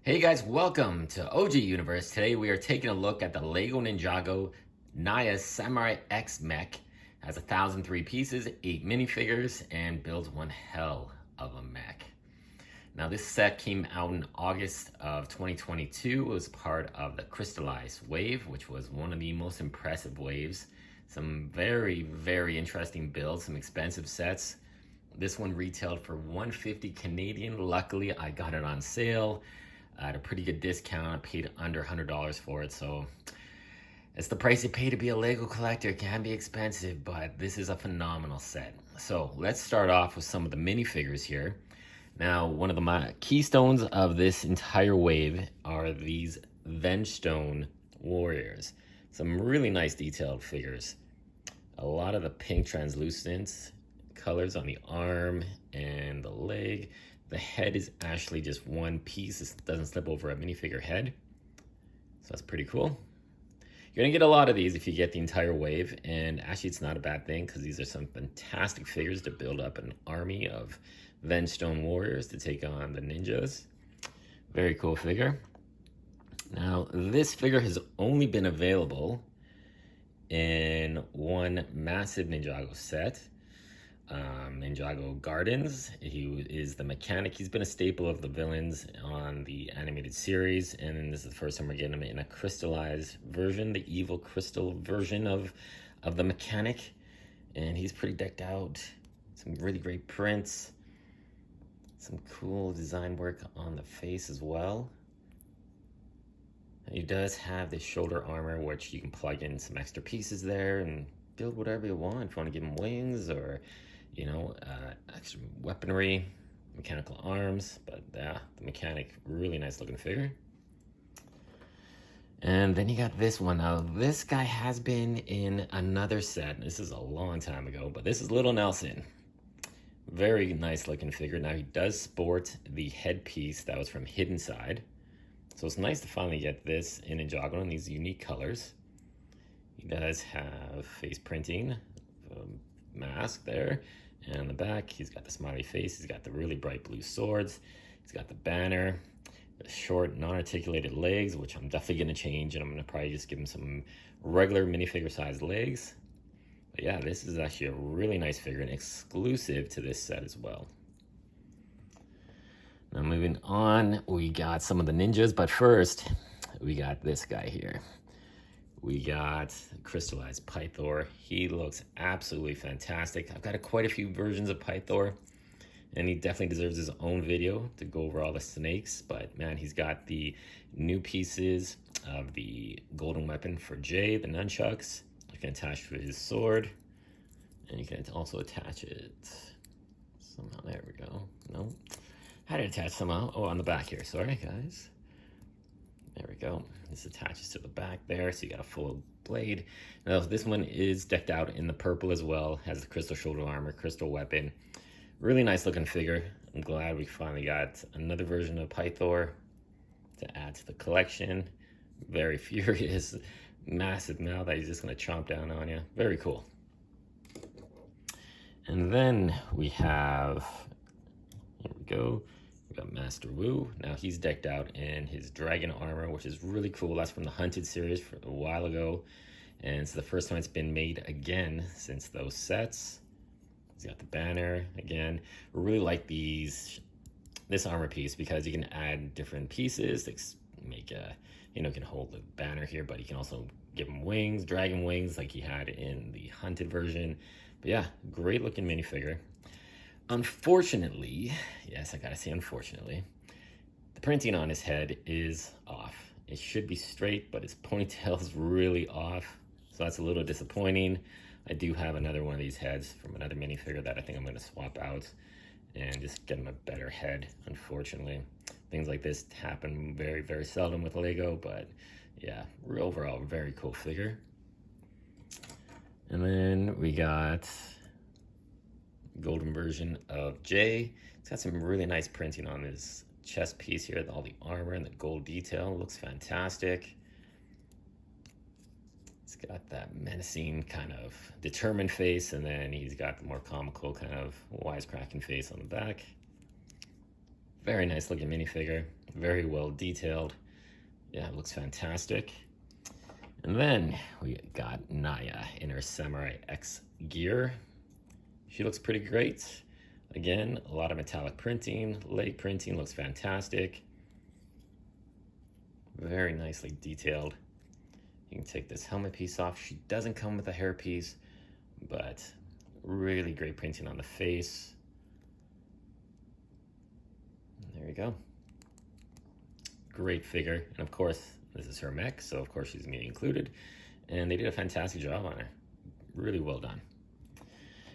Hey guys, welcome to OG Universe. Today we are taking a look at the Lego Ninjago Nya Samurai X Mech. Has 1,003 pieces, 8 minifigures, and builds one hell of a mech. Now this set came out in August of 2022. It was part of the Crystallized wave, which was one of the most impressive waves. Some very interesting builds, some expensive sets. This one retailed for $150 Canadian. Luckily, I got it on sale at a pretty good discount. I paid under $100 for it, so it's the price you pay to be a Lego collector. It can be expensive, but this is a phenomenal set. So let's start off with some of the minifigures here. Now, one of the keystones of this entire wave are these Vengestone warriors. Some really nice detailed figures. A lot of the pink translucent colors on the arm and the leg. The head is actually just one piece. It doesn't slip over a minifigure head. So that's pretty cool. You're gonna get a lot of these if you get the entire wave, and actually it's not a bad thing because these are some fantastic figures to build up an army of Vengestone warriors to take on the ninjas. Very cool figure. Now, this figure has only been available in one massive Ninjago set. Ninjago Gardens. He is the mechanic. He's been a staple of the villains on the animated series, and this is the first time we're getting him in a crystallized version, the evil crystal version of the mechanic. And he's pretty decked out. Some really great prints. Some cool design work on the face as well. And he does have the shoulder armor, which you can plug in some extra pieces there and build whatever you want. If you want to give him wings or extra weaponry, mechanical arms. But yeah, the mechanic, really nice looking figure. And then you got this one. Now, this guy has been in another set. This is a long time ago, but this is Little Nelson. Very nice looking figure. Now, he does sport the headpiece that was from Hidden Side. So it's nice to finally get this in Ninjago in these unique colors. He does have face printing, mask there, and on the back he's got the smiley face. He's got the really bright blue swords. He's got the banner, the short non-articulated legs, which I'm definitely going to change, and I'm going to probably just give him some regular minifigure sized legs. But yeah, this is actually a really nice figure and exclusive to this set as well. Now moving on, we got some of the ninjas, but first we got this guy here. We got Crystallized Pythor. He looks absolutely fantastic. I've got quite a few versions of Pythor, and he definitely deserves his own video to go over all the snakes. But man, he's got the new pieces of the golden weapon for Jay, the nunchucks. You can attach to his sword, and you can also attach it somehow. There we go. No, had it attached somehow. Oh, on the back here. Sorry, guys. There we go. This attaches to the back there, so you got a full blade. Now, this one is decked out in the purple as well. Has the crystal shoulder armor, crystal weapon. Really nice looking figure. I'm glad we finally got another version of Pythor to add to the collection. Very furious, massive mouth that he's just going to chomp down on you. Very cool. And then we have, here we go. We got Master Wu. Now he's decked out in his dragon armor, which is really cool. That's from the Hunted series from a while ago. And it's the first time it's been made again since those sets. He's got the banner again. I really like this armor piece because you can add different pieces to make you can hold the banner here, but you can also give him wings, dragon wings like he had in the Hunted version. But yeah, great looking minifigure. Unfortunately, yes, I gotta say unfortunately, the printing on his head is off. It should be straight, but his ponytail is really off. So that's a little disappointing. I do have another one of these heads from another minifigure that I think I'm gonna swap out and just get him a better head. Unfortunately, things like this happen very seldom with Lego, but yeah, overall, very cool figure. And then we got golden version of Jay. It's got some really nice printing on his chest piece here, all the armor and the gold detail. Looks fantastic. It's got that menacing kind of determined face, and then he's got the more comical kind of wisecracking face on the back. Very nice looking minifigure, very well detailed. Yeah, it looks fantastic. And then we got Nya in her Samurai X gear. She looks pretty great. Again, a lot of metallic printing, leg printing, looks fantastic. Very nicely detailed. You can take this helmet piece off. She doesn't come with a hair piece, but really great printing on the face. There you go. Great figure. And of course, this is her mech, so of course she's gonna be included. And they did a fantastic job on her. Really well done.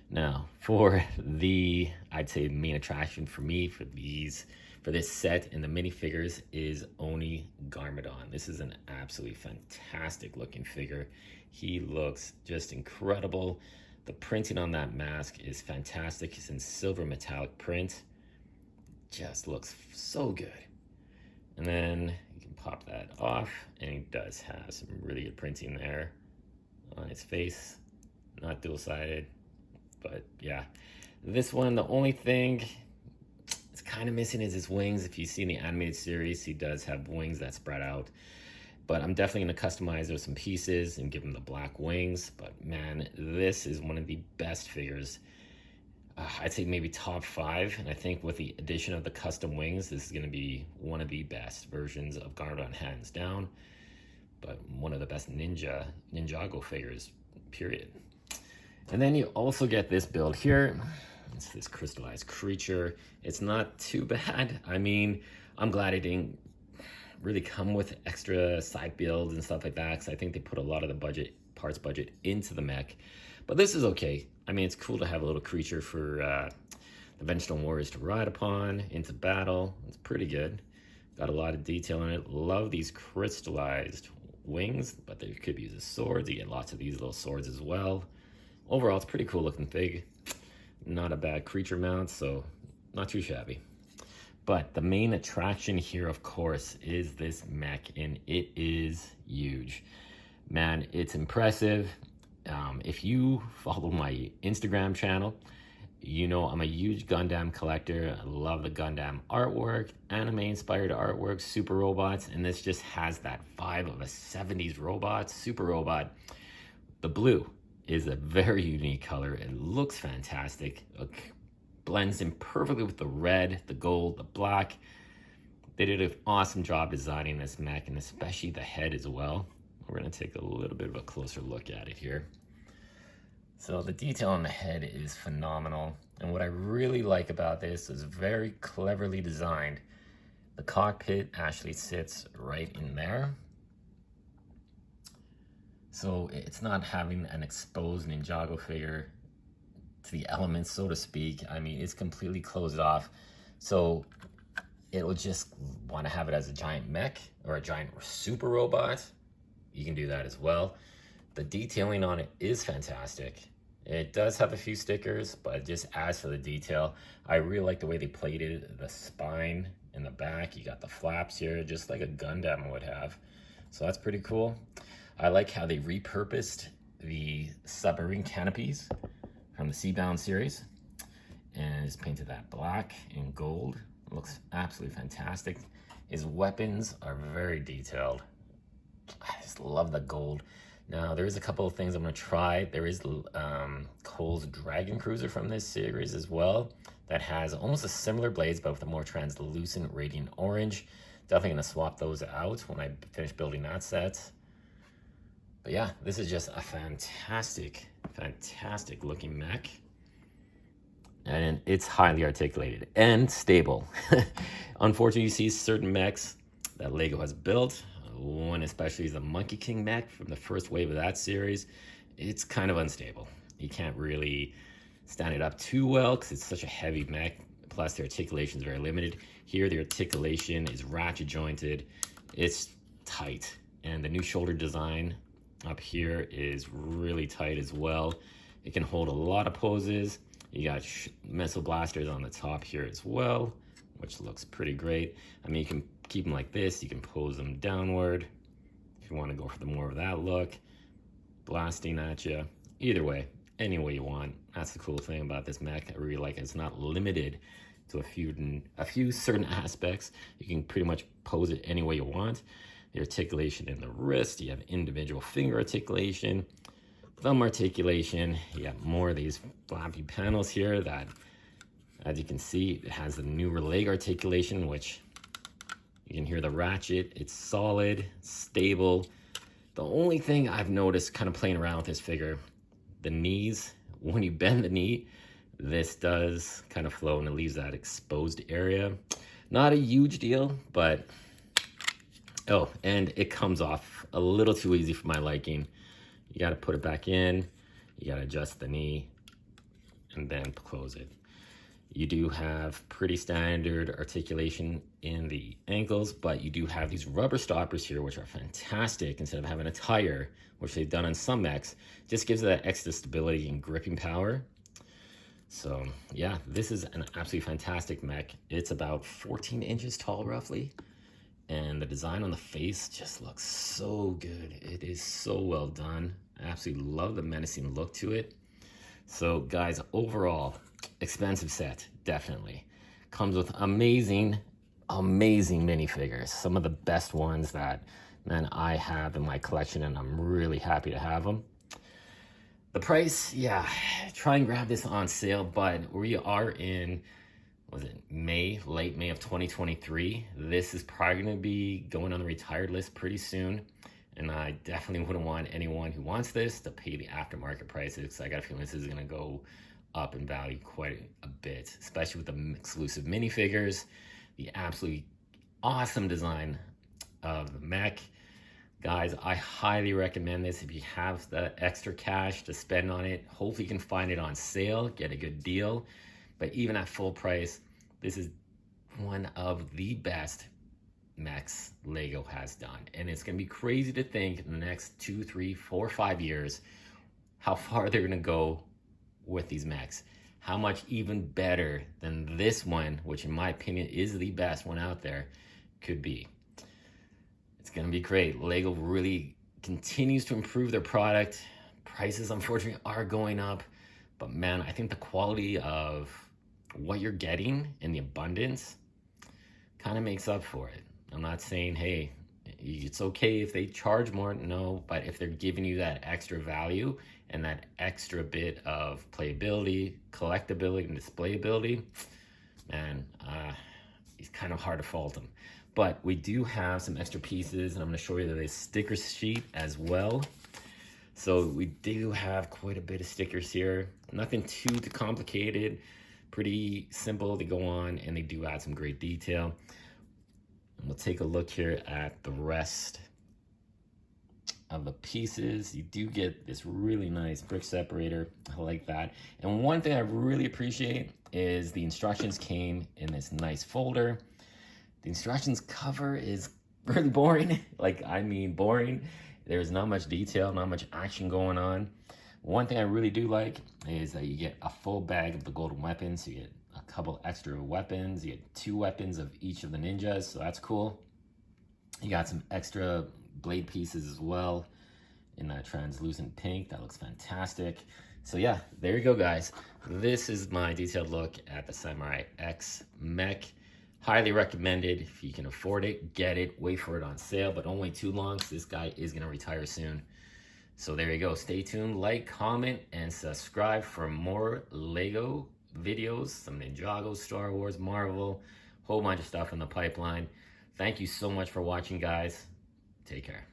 Now, for the, I'd say, main attraction for me for this set and the minifigures is Oni Garmadon. This is an absolutely fantastic looking figure. He looks just incredible. The printing on that mask is fantastic. It's in silver metallic print. Just looks so good. And then you can pop that off, and he does have some really good printing there on his face. Not dual-sided. But yeah, this one, the only thing it's kind of missing is his wings. If you see in the animated series, he does have wings that spread out. But I'm definitely going to customize those some pieces and give him the black wings. But man, this is one of the best figures. I'd say maybe top 5. And I think with the addition of the custom wings, this is going to be one of the best versions of Garmadon, hands down. But one of the best Ninjago figures, period. And then you also get this build here. It's this crystallized creature. It's not too bad. I mean, I'm glad it didn't really come with extra side builds and stuff like that, because I think they put a lot of the parts budget into the mech. But this is okay. I mean, it's cool to have a little creature for the Vengestone Warriors to ride upon into battle. It's pretty good. Got a lot of detail in it. Love these crystallized wings, but they could be used as swords. You get lots of these little swords as well. Overall, it's a pretty cool looking fig. Not a bad creature mount, so not too shabby. But the main attraction here, of course, is this mech, and it is huge. Man, it's impressive. If you follow my Instagram channel, you know I'm a huge Gundam collector. I love the Gundam artwork, anime-inspired artwork, super robots, and this just has that vibe of a 70s robot, super robot. The blue is a very unique color. It looks fantastic. It blends in perfectly with the red, the gold, the black. They did an awesome job designing this mech, and especially the head as well. We're going to take a little bit of a closer look at it here. So the detail on the head is phenomenal. And what I really like about this is very cleverly designed. The cockpit actually sits right in there. So it's not having an exposed Ninjago figure to the elements, so to speak. I mean, it's completely closed off. So it'll just want to have it as a giant mech or a giant super robot. You can do that as well. The detailing on it is fantastic. It does have a few stickers, but it just adds to the detail. I really like the way they plated the spine in the back. You got the flaps here, just like a Gundam would have. So that's pretty cool. I like how they repurposed the submarine canopies from the Seabound series and just painted that black and gold. It looks absolutely fantastic. His weapons are very detailed. I just love the gold. Now, there is a couple of things I'm going to try. There is Cole's Dragon Cruiser from this series as well that has almost a similar blades, but with a more translucent radiant orange. Definitely going to swap those out when I finish building that set. But yeah, this is just a fantastic, fantastic looking mech. And it's highly articulated and stable. Unfortunately, you see certain mechs that LEGO has built. One especially is the Monkey King mech from the first wave of that series. It's kind of unstable. You can't really stand it up too well because it's such a heavy mech. Plus, the articulation is very limited. Here, the articulation is ratchet jointed. It's tight. And the new shoulder design up here is really tight as well. It can hold a lot of poses. You got missile blasters on the top here as well, which looks pretty great. I mean, you can keep them like this. You can pose them downward if you want to go for the more of that look. Blasting at you. Either way, any way you want. That's the cool thing about this mech. I really like it. It's not limited to a few certain aspects. You can pretty much pose it any way you want. The articulation in the wrist, you have individual finger articulation, thumb articulation. You got more of these flappy panels here that, as you can see, it has the newer leg articulation, which you can hear the ratchet. It's solid, stable. The only thing I've noticed kind of playing around with this figure, the knees, when you bend the knee, this does kind of flow and it leaves that exposed area. Not a huge deal, but, oh, and it comes off a little too easy for my liking. You got to put it back in, you got to adjust the knee, and then close it. You do have pretty standard articulation in the ankles, but you do have these rubber stoppers here, which are fantastic. Instead of having a tire, which they've done on some mechs, just gives it that extra stability and gripping power. So yeah, this is an absolutely fantastic mech. It's about 14 inches tall roughly, and the design on the face just looks so good. It is so well done. I absolutely love the menacing look to it. So guys, overall, expensive set, definitely. Comes with amazing minifigures. Some of the best ones that, man, I have in my collection, and I'm really happy to have them. The price, yeah, try and grab this on sale, but we are in, was it May, late May of 2023. This is probably going to be going on the retired list pretty soon. And I definitely wouldn't want anyone who wants this to pay the aftermarket prices. I got a feeling this is going to go up in value quite a bit, especially with the exclusive minifigures, the absolutely awesome design of the mech. Guys, I highly recommend this if you have the extra cash to spend on it. Hopefully you can find it on sale, get a good deal. But even at full price, this is one of the best mechs Lego has done. And it's going to be crazy to think in the next 2, 3, 4, 5 years how far they're going to go with these mechs. How much even better than this one, which in my opinion is the best one out there, could be. It's going to be great. Lego really continues to improve their product. Prices, unfortunately, are going up. But man, I think the quality of what you're getting and the abundance kind of makes up for it. I'm not saying, hey, it's okay if they charge more. No, but if they're giving you that extra value and that extra bit of playability, collectability, and displayability, man, it's kind of hard to fault them. But we do have some extra pieces, and I'm going to show you the sticker sheet as well. So we do have quite a bit of stickers here. Nothing too complicated, pretty simple to go on, and they do add some great detail. And we'll take a look here at the rest of the pieces. You do get this really nice brick separator. I like that. And one thing I really appreciate is the instructions came in this nice folder. The instructions cover is really boring. Like, I mean boring. There's not much detail, not much action going on. One thing I really do like is that you get a full bag of the golden weapons. So you get a couple extra weapons. You get 2 weapons of each of the ninjas, so that's cool. You got some extra blade pieces as well in that translucent pink. That looks fantastic. So yeah, there you go, guys. This is my detailed look at the Samurai X mech. Highly recommended. If you can afford it, get it. Wait for it on sale, but don't wait too long because this guy is going to retire soon. So there you go. Stay tuned, like, comment, and subscribe for more Lego videos, some Ninjago, Star Wars, Marvel, whole bunch of stuff in the pipeline. Thank you so much for watching, guys. Take care.